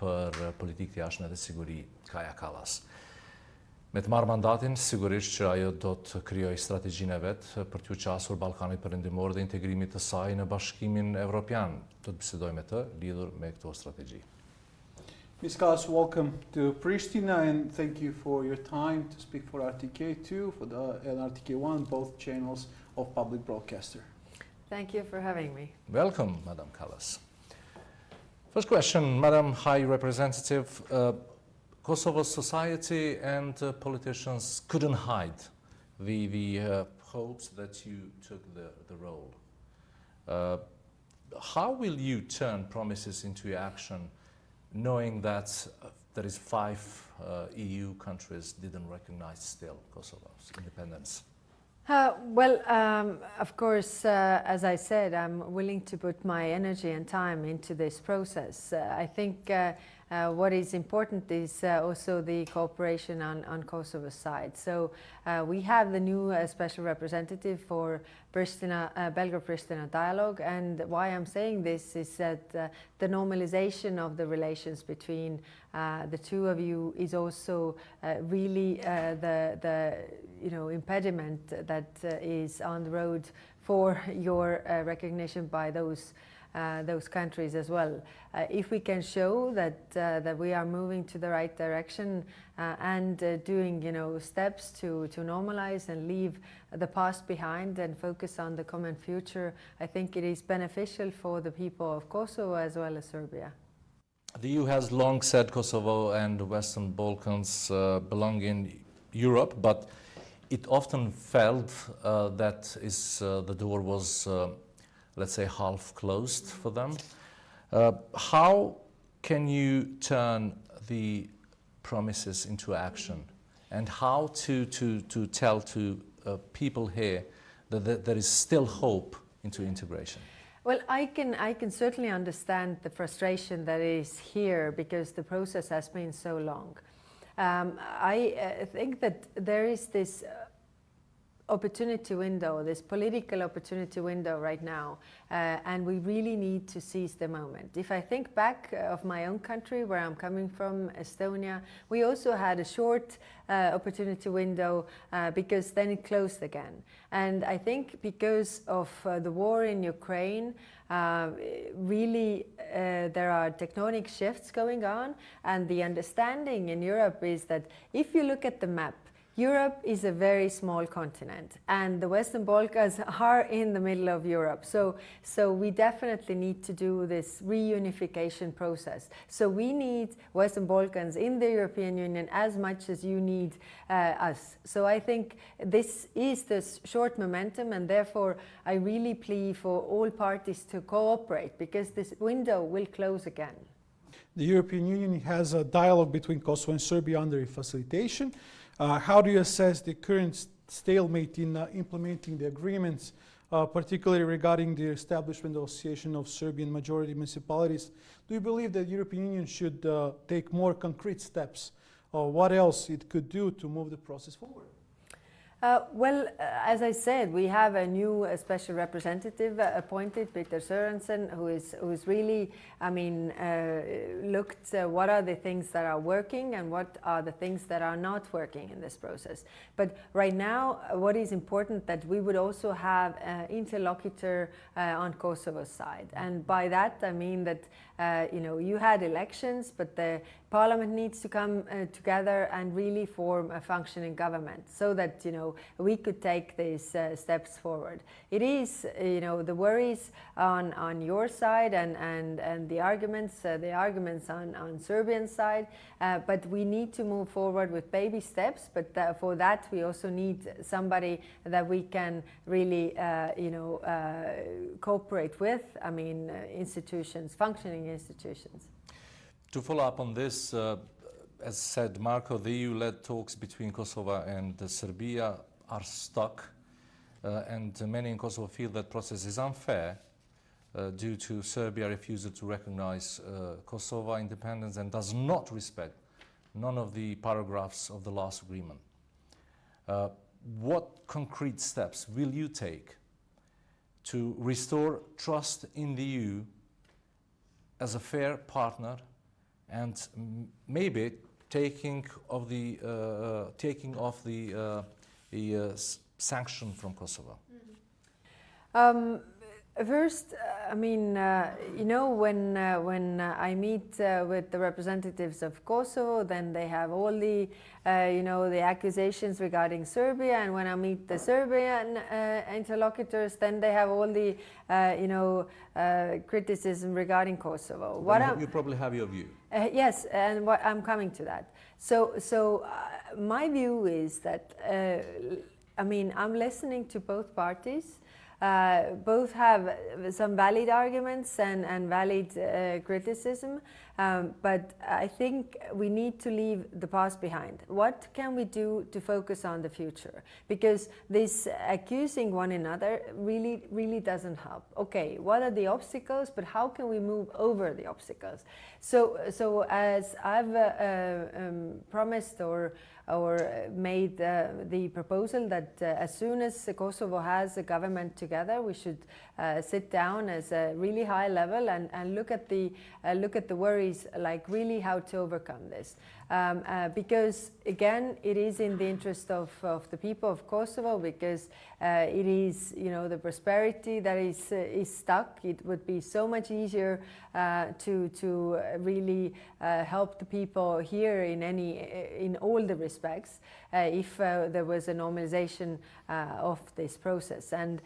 për politikë të jashtme dhe siguri, Kaja Kallas. Me të marrë mandatin, sigurisht që ajo do të krijojë strategjinë e vet për t'u qasur Ballkanit Perëndimor dhe integrimit të saj në Bashkimin Evropian. Do të bisedoj me të lidhur me këto strategji. Ms. Kallas, welcome to Pristina, and thank you for your time to speak for RTK2 and RTK1, both channels of public broadcaster. Thank you for having me. Welcome, Madam Kallas. First question, Madam High Representative. Kosovo's society and politicians couldn't hide the hopes that you took the role. How will you turn promises into action, knowing that there is 5 EU countries didn't recognize still Kosovo's independence? Of course, as I said, I'm willing to put my energy and time into this process. I think what is important is also the cooperation on Kosovo's side. So we have the new special representative for Belgrade-Pristina dialogue, and why I'm saying this is that the normalization of the relations between the two of you is also really the impediment that is on the road for your recognition by those countries as well. If we can show that we are moving to the right direction and doing steps to normalize and leave the past behind and focus on the common future, I think it is beneficial for the people of Kosovo as well as Serbia. The EU has long said Kosovo and the Western Balkans belong in Europe, but it often felt that the door was let's say half closed for them. How can you turn the promises into action, and how to tell to people here that there is still hope into integration? Well, I can certainly understand the frustration that is here because the process has been so long. I think that there is this opportunity window, this political opportunity window right now, and we really need to seize the moment. If I think back of my own country, where I'm coming from, Estonia, we also had a short opportunity window because then it closed again. And I think because of the war in Ukraine, really there are tectonic shifts going on, and the understanding in Europe is that if you look at the map, Europe is a very small continent, and the Western Balkans are in the middle of Europe. So we definitely need to do this reunification process. So we need Western Balkans in the European Union as much as you need us. So I think this is the short momentum, and therefore I really plead for all parties to cooperate, because this window will close again. The European Union has a dialogue between Kosovo and Serbia under facilitation. How do you assess the current stalemate in implementing the agreements, particularly regarding the establishment of Association of Serbian majority municipalities? Do you believe that the European Union should take more concrete steps, or what else it could do to move the process forward? As I said, we have a new special representative appointed, Peter Sørensen, who is really, looked what are the things that are working and what are the things that are not working in this process. But right now, what is important that we would also have an interlocutor on Kosovo's side, and by that I mean that you had elections, but the Parliament needs to come together and really form a functioning government, so that we could take these steps forward. It is the worries on your side and the arguments on Serbian side, but we need to move forward with baby steps. But for that we also need somebody that we can really cooperate with. Institutions, functioning institutions. To follow up on this, as said Marco, the EU-led talks between Kosovo and Serbia are stuck, and many in Kosovo feel that process is unfair due to Serbia refusal to recognize Kosovo independence and does not respect none of the paragraphs of the last agreement. What concrete steps will you take to restore trust in the EU as a fair partner and maybe taking off the sanction from Kosovo? First, I mean, you know, when I meet with the representatives of Kosovo, then they have all the, you know, the accusations regarding Serbia, and when I meet the Serbian interlocutors, then they have all the, you know, criticism regarding Kosovo. You probably have your view. Yes, and what I'm coming to that. So my view is that, I mean, I'm listening to both parties. Both have some valid arguments and valid criticism, but I think we need to leave the past behind. What can we do to focus on the future? Because this accusing one another really doesn't help. Okay, what are the obstacles, but how can we move over the obstacles? So as I've promised or made the proposal that as soon as Kosovo has a government together, we should sit down as a really high level and look at the worries, like really how to overcome this. Because again, it is in the interest of the people of Kosovo, because it is, you know, the prosperity that is stuck. It would be so much easier to really help the people here in all the respects if there was a normalization of this process. And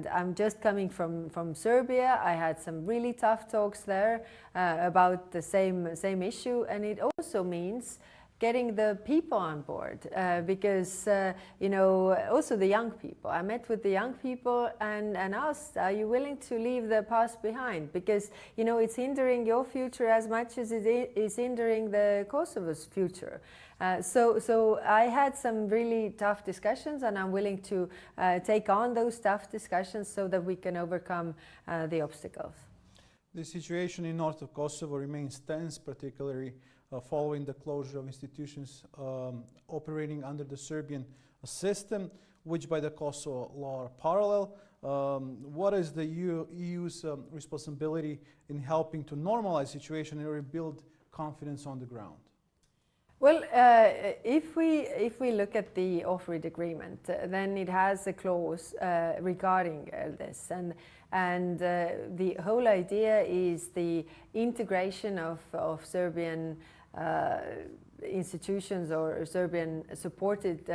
I'm just coming from Serbia. I had some really tough talks there about the same issue, and it also means getting the people on board, because, you know, also the young people. I met with the young people and asked, are you willing to leave the past behind? Because, you know, it's hindering your future as much as it is hindering the Kosovo's future. So I had some really tough discussions, and I'm willing to take on those tough discussions so that we can overcome the obstacles. The situation in north of Kosovo remains tense, particularly following the closure of institutions operating under the Serbian system, which by the Kosovo law are parallel. What is the EU's responsibility in helping to normalize the situation and rebuild confidence on the ground? Well, if we look at the Ohrid agreement, then it has a clause regarding this, and the whole idea is the integration of Serbian institutions or Serbian supported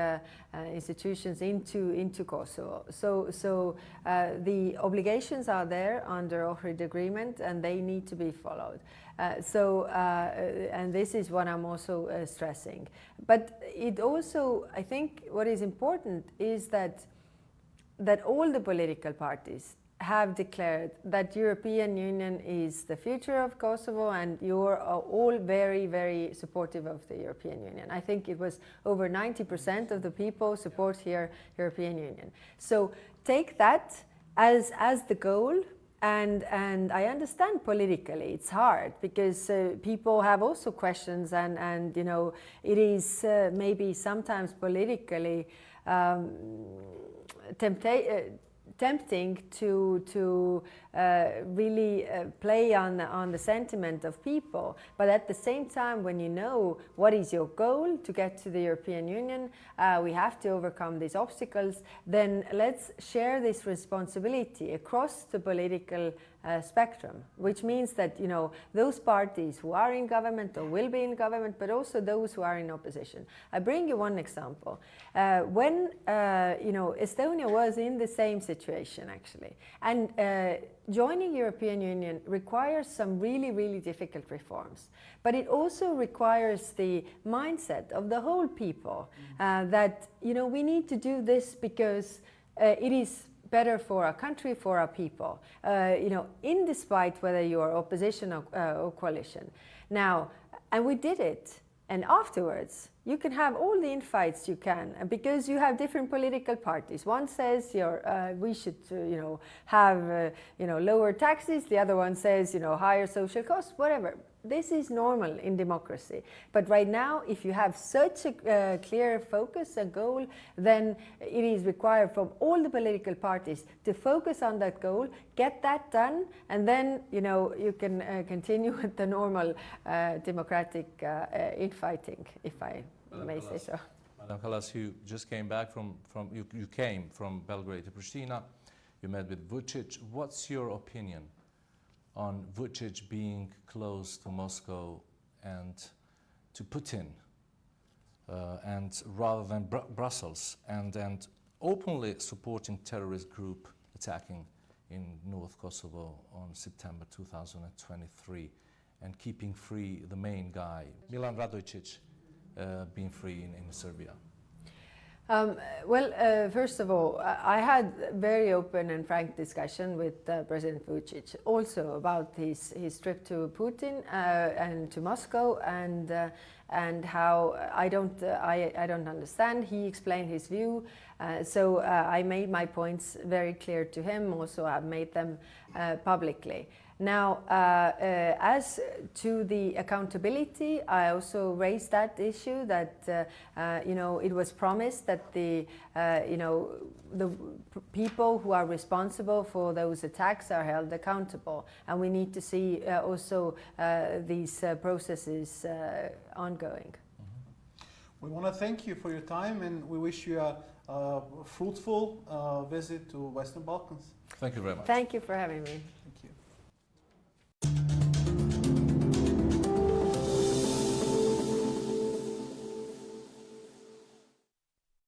institutions into Kosovo. So the obligations are there under Ohrid agreement, and they need to be followed. And this is what I'm also stressing. But it also, I think what is important is that all the political parties have declared that European Union is the future of Kosovo, and you're all very, very supportive of the European Union. I think it was over 90% of the people support here European Union. So take that as the goal. And I understand politically it's hard, because people have also questions, and you know, it is maybe sometimes politically tempting to really play on the sentiment of people. But at the same time, when you know what is your goal to get to the European Union, we have to overcome these obstacles, then let's share this responsibility across the political spectrum, which means that, you know, those parties who are in government or will be in government, but also those who are in opposition. I bring you one example. When you know, Estonia was in the same situation actually, and joining European Union requires some really, really difficult reforms, but it also requires the mindset of the whole people that, you know, we need to do this because it is better for our country, for our people, you know, in despite whether you are opposition or coalition. Now, and we did it. And afterwards, you can have all the infights you can, because you have different political parties. One says we should, you know, have, you know, lower taxes. The other one says, you know, higher social costs, whatever. this is normal in democracy. But right now, if you have such a clear focus, a goal, then it is required from all the political parties to focus on that goal, get that done, and then you can continue with the normal democratic infighting, if I may say so. Madam Kallas, you just came back you came from Belgrade to Pristina. You met with Vučić. What's your opinion on Vučić being close to Moscow and to Putin, and rather than Brussels, and openly supporting terrorist group attacking in North Kosovo on September 2023, and keeping free the main guy, Milan Radojcic, being free in Serbia? First of all, I had very open and frank discussion with President Vučić also about his trip to Putin and to Moscow, and how I don't understand. He explained his view, so I made my points very clear to him. Also, I've made them publicly. Now, as to the accountability, I also raised that issue that it was promised that the people who are responsible for those attacks are held accountable, and we need to see also these processes ongoing. We want to thank you for your time, and we wish you a fruitful visit to Western Balkans. Thank you very much. Thank you for having me. Thank you.